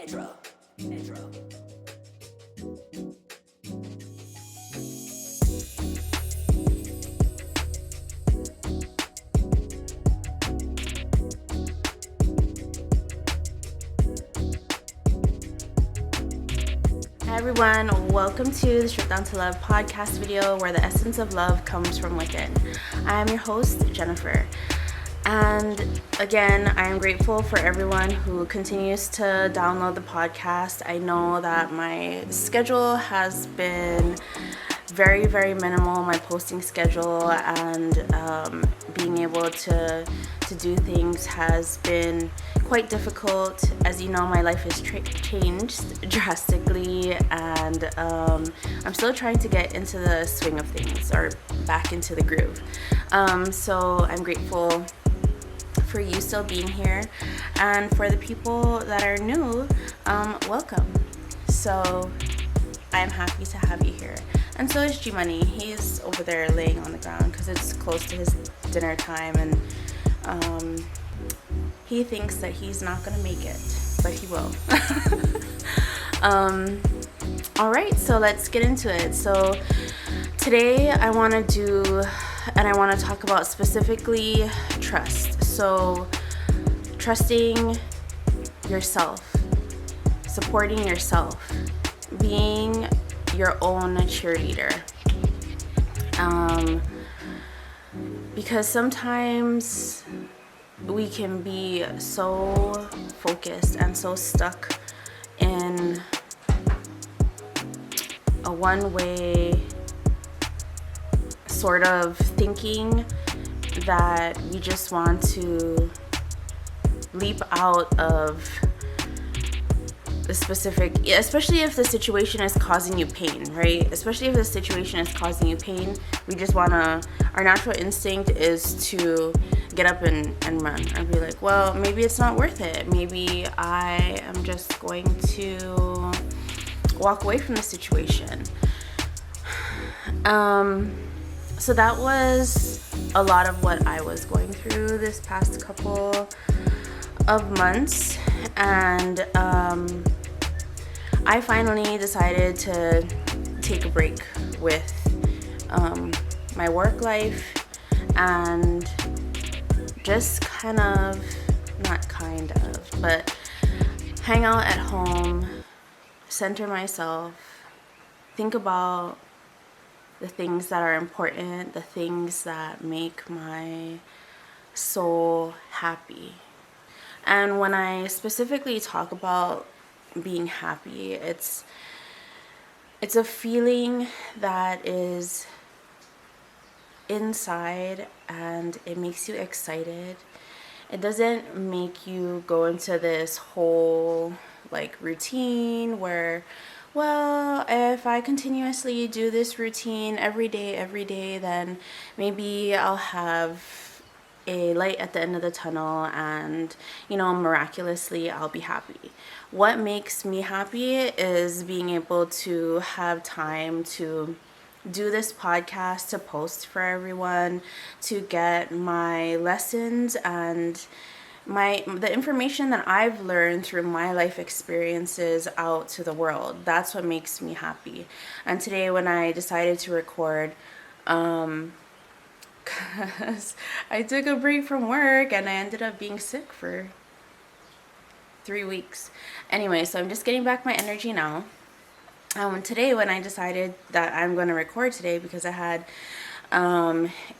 Intro. Hi everyone, welcome to the Strip Down to Love podcast video where the essence of love comes from within. I am your host, Jennifer. And again, I am grateful for everyone who continues to download the podcast. I know that my schedule has been very, very minimal, my posting schedule, and being able to do things has been quite difficult. As you know, my life has changed drastically, and I'm still trying to get into the swing of things, or back into the groove. So I'm grateful for you still being here, and for the people that are new, welcome. So I'm happy to have you here. And so is G Money. He's over there laying on the ground because it's close to his dinner time, and he thinks that he's not gonna make it, but he will. All right, so let's get into it. So today I want to talk about specifically trust. So trusting yourself, supporting yourself, being your own cheerleader. Because sometimes we can be so focused and so stuck in a one-way sort of thinking that we just want to leap out of the specific, especially if the situation is causing you pain, right? Especially if the situation is causing you pain, we just our natural instinct is to get up and run, and be like, well, maybe it's not worth it. Maybe I am just going to walk away from the situation. So that was a lot of what I was going through this past couple of months, and I finally decided to take a break with my work life and just but hang out at home, center myself, think about the things that are important, the things that make my soul happy. And when I specifically talk about being happy, it's a feeling that is inside, and it makes you excited. It doesn't make you go into this whole routine where, well, if I continuously do this routine every day, then maybe I'll have a light at the end of the tunnel, and miraculously I'll be happy. What makes me happy is being able to have time to do this podcast, to post for everyone, to get my lessons and the information that I've learned through my life experiences out to the world. That's what makes me happy. And today when I decided to record, because I took a break from work and I ended up being sick for 3 weeks. Anyway, so I'm just getting back my energy now. Today when I decided that I'm going to record today, because I had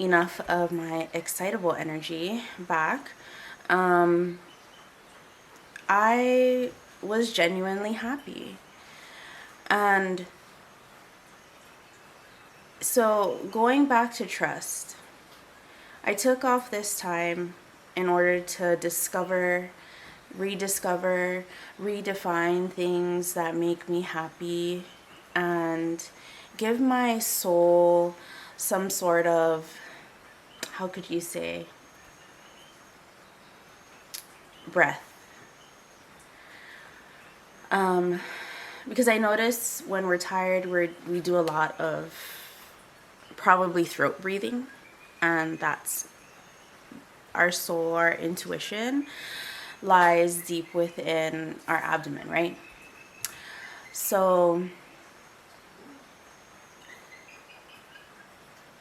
enough of my excitable energy back, I was genuinely happy. And so going back to trust, I took off this time in order to rediscover, redefine things that make me happy, and give my soul some sort of, how could you say, breath. Because I notice when we're tired, we do a lot of probably throat breathing, and that's our soul, our intuition. lies deep within our abdomen, right? So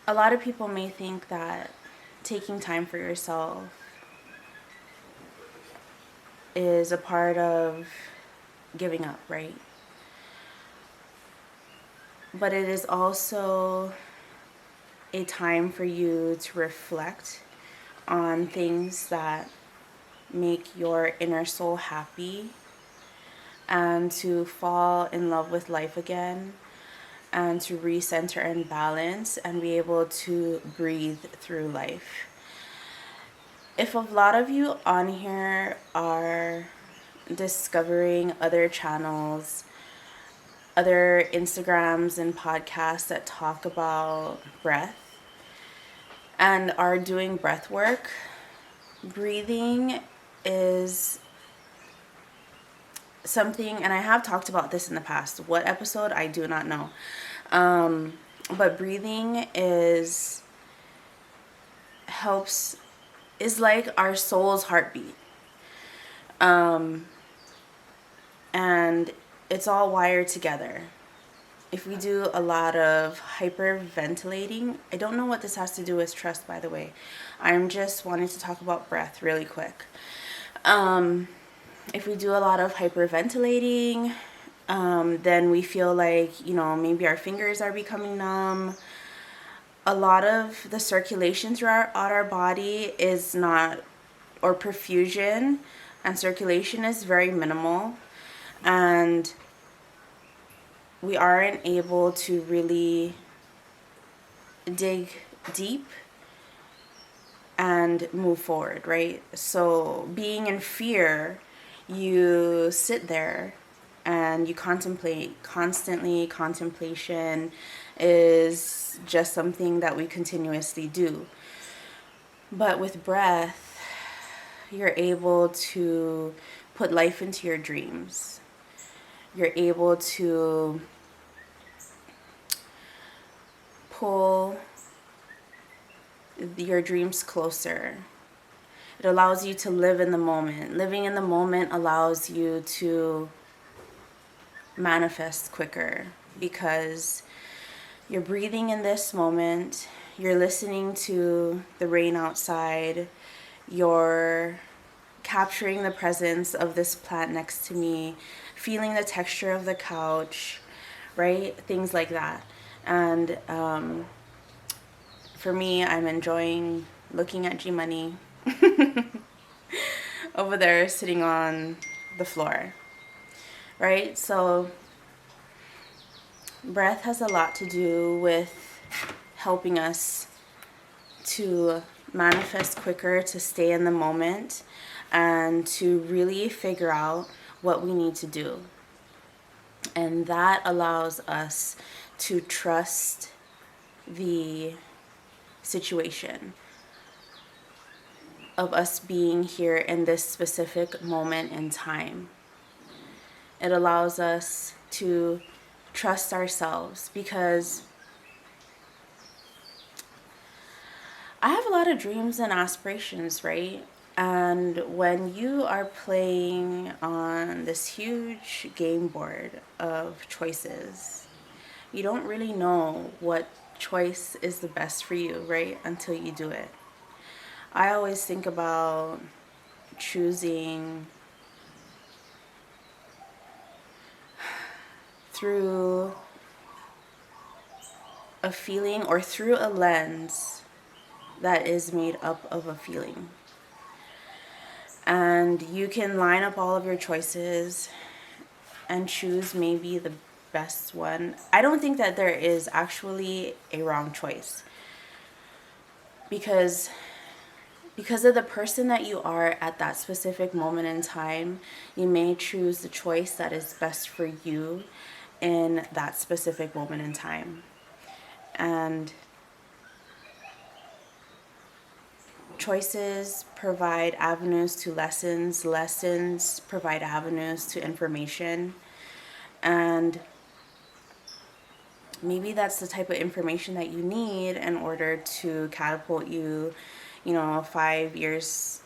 a lot of people may think that taking time for yourself is a part of giving up, right? But it is also a time for you to reflect on things that make your inner soul happy and to fall in love with life again and to recenter and balance and be able to breathe through life. If a lot of you on here are discovering other channels, other Instagrams and podcasts that talk about breath and are doing breath work, breathing is something, and I have talked about this in the past. What episode? I do not know. But breathing is like our soul's heartbeat. And it's all wired together. If we do a lot of hyperventilating, I don't know what this has to do with trust, by the way. I'm just wanting to talk about breath really quick. If we do a lot of hyperventilating, then we feel like, maybe our fingers are becoming numb. A lot of the circulation throughout our body is not, or perfusion and circulation is very minimal. And we aren't able to really dig deep and move forward, right? So being in fear, you sit there and you contemplate constantly. Contemplation is just something that we continuously do. But with breath, you're able to put life into your dreams. You're able to pull your dreams closer. It allows you to live in the moment. Living in the moment allows you to manifest quicker because you're breathing in this moment. You're listening to the rain outside. You're capturing the presence of this plant next to me, feeling the texture of the couch, right? Things like that. And for me, I'm enjoying looking at G Money over there sitting on the floor, right? So breath has a lot to do with helping us to manifest quicker, to stay in the moment, and to really figure out what we need to do. And that allows us to trust the situation of us being here in this specific moment in time. It allows us to trust ourselves because I have a lot of dreams and aspirations, right? And when you are playing on this huge game board of choices, you don't really know what choice is the best for you, right? Until you do it. I always think about choosing through a feeling or through a lens that is made up of a feeling. And you can line up all of your choices and choose maybe the best one. I don't think that there is actually a wrong choice. Because of the person that you are at that specific moment in time, you may choose the choice that is best for you in that specific moment in time. And choices provide avenues to lessons. Lessons provide avenues to information. And maybe that's the type of information that you need in order to catapult you, 5 years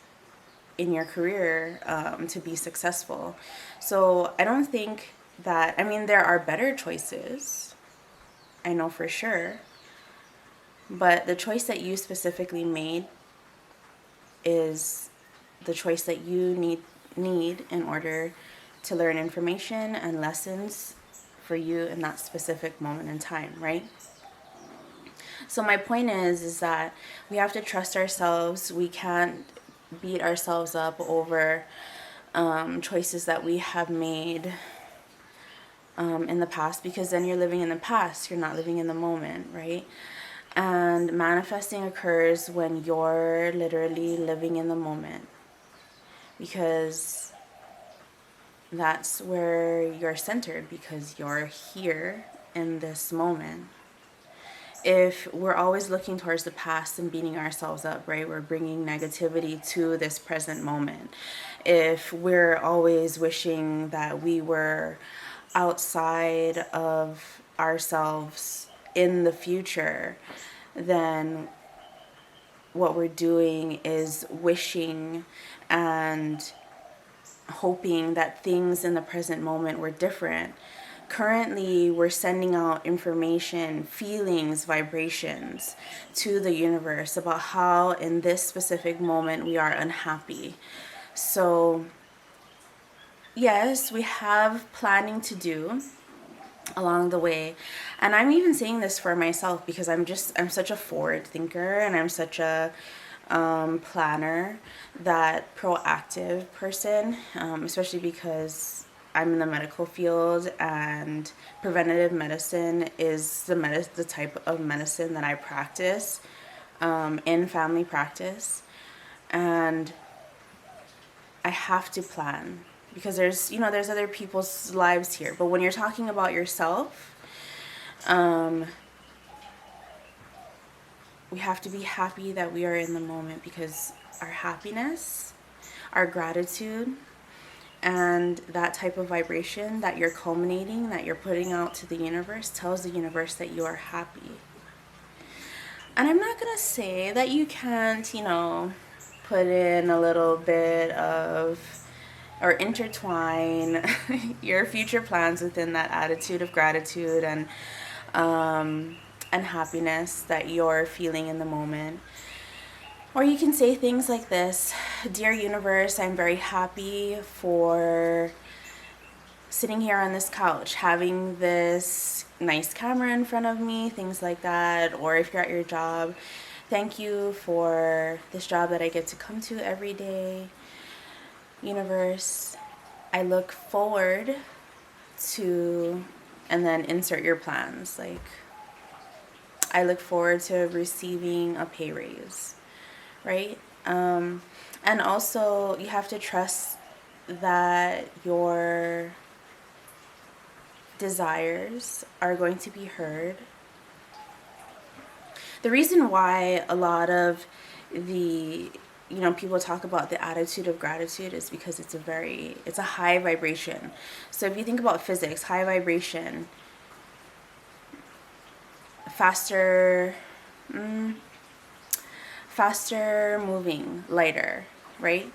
in your career to be successful. So I don't think that, I mean, there are better choices, I know for sure, but the choice that you specifically made is the choice that you need in order to learn information and lessons for you in that specific moment in time, right? So my point is that we have to trust ourselves. We can't beat ourselves up over choices that we have made in the past, because then you're living in the past. You're not living in the moment, right? And manifesting occurs when you're literally living in the moment, because that's where you're centered, because you're here in this moment. If we're always looking towards the past and beating ourselves up, right, we're bringing negativity to this present moment. If we're always wishing that we were outside of ourselves in the future, then what we're doing is wishing and hoping that things in the present moment were different. Currently, we're sending out information, feelings, vibrations to the universe about how in this specific moment we are unhappy. So, yes, we have planning to do along the way. And I'm even saying this for myself because I'm such a forward thinker, and I'm such a planner, that proactive person, especially because I'm in the medical field, and preventative medicine is the type of medicine that I practice in family practice. And I have to plan, because there's other people's lives here. But when you're talking about yourself, we have to be happy that we are in the moment, because our happiness, our gratitude, and that type of vibration that you're culminating, that you're putting out to the universe, tells the universe that you are happy. And I'm not going to say that you can't, put in a little bit of, or intertwine your future plans within that attitude of gratitude and happiness that you're feeling in the moment. Or you can say things like this: Dear universe, I'm very happy for sitting here on this couch, having this nice camera in front of me, things like that. Or if you're at your job, thank you for this job that I get to come to every day. Universe, I look forward to, and then insert your plans. Like, I look forward to receiving a pay raise, right? And also, you have to trust that your desires are going to be heard. The reason why a lot of the people talk about the attitude of gratitude is because it's a high vibration. So if you think about physics, high vibration, faster moving, lighter, right?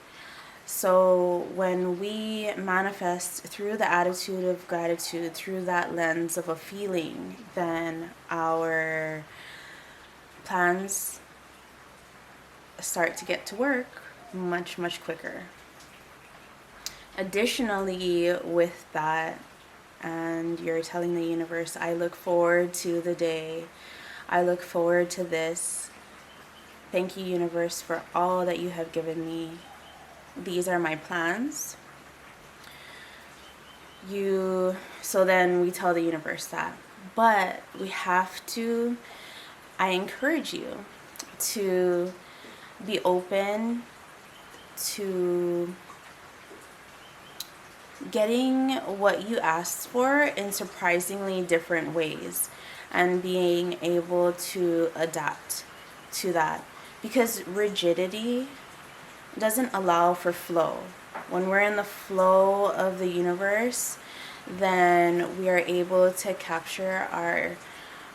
So when we manifest through the attitude of gratitude, through that lens of a feeling, then our plans start to get to work much, much quicker. Additionally, with that, and you're telling the universe, I look forward to the day, I look forward to this. Thank you, universe, for all that you have given me. These are my plans. So then we tell the universe that. But we have to, I encourage you to be open to getting what you asked for in surprisingly different ways, and being able to adapt to that, because rigidity doesn't allow for flow. When we're in the flow of the universe, then we are able to capture our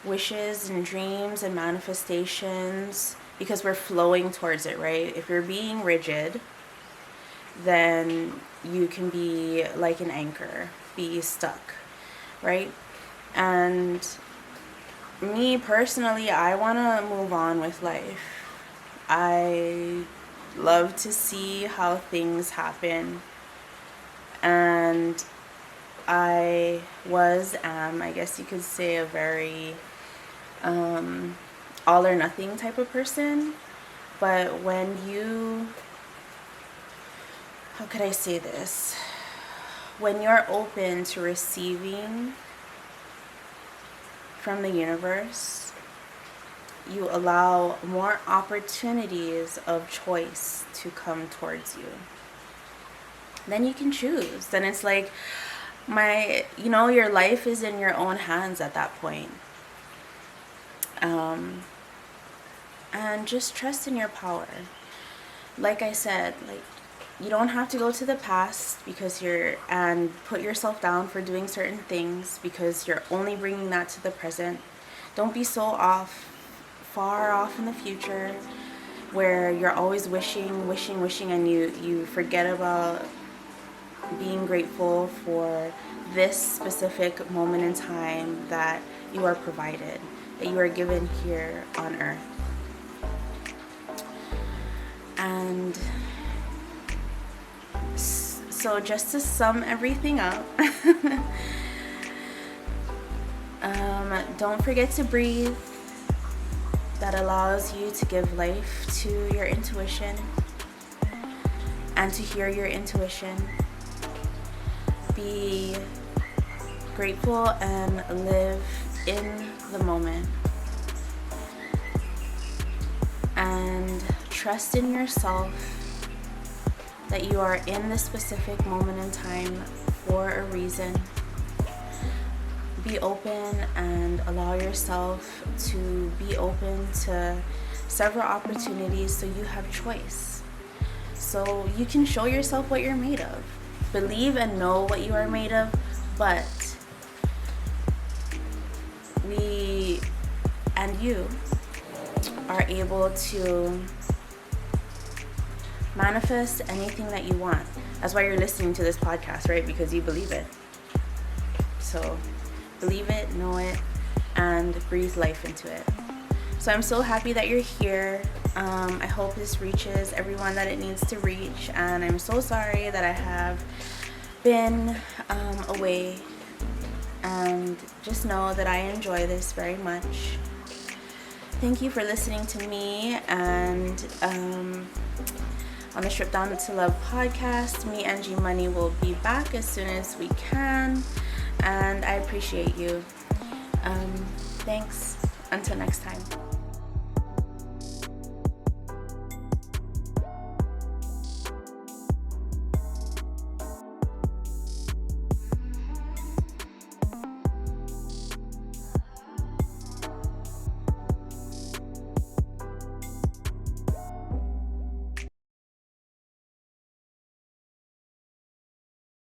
wishes and dreams and manifestations, because we're flowing towards it, right? If you're being rigid, then you can be like an anchor, be stuck, right? And me personally, I want to move on with life. I love to see how things happen, and I am, I guess you could say, a very all or nothing type of person. But when you, how could I say this? When you're open to receiving from the universe, you allow more opportunities of choice to come towards you. Then you can choose. Then it's like your life is in your own hands at that point. And just trust in your power. Like I said, you don't have to go to the past and put yourself down for doing certain things, because you're only bringing that to the present. Don't be so far off in the future where you're always wishing, and you forget about being grateful for this specific moment in time that you are provided, that you are given here on earth. And so just to sum everything up, don't forget to breathe. That allows you to give life to your intuition and to hear your intuition. Be grateful and live in the moment. And trust in yourself that you are in this specific moment in time for a reason. Be open and allow yourself to be open to several opportunities so you have choice. So you can show yourself what you're made of. Believe and know what you are made of, but you are able to manifest anything that you want. That's why you're listening to this podcast, right? Because you believe it. So believe it, know it, and breathe life into it. So I'm so happy that you're here. I hope this reaches everyone that it needs to reach, and I'm so sorry that I have been away. And just know that I enjoy this very much. Thank you for listening to me, and on the Stripped Down to Love podcast, me and G Money will be back as soon as we can, and I appreciate you. Thanks. Until next time.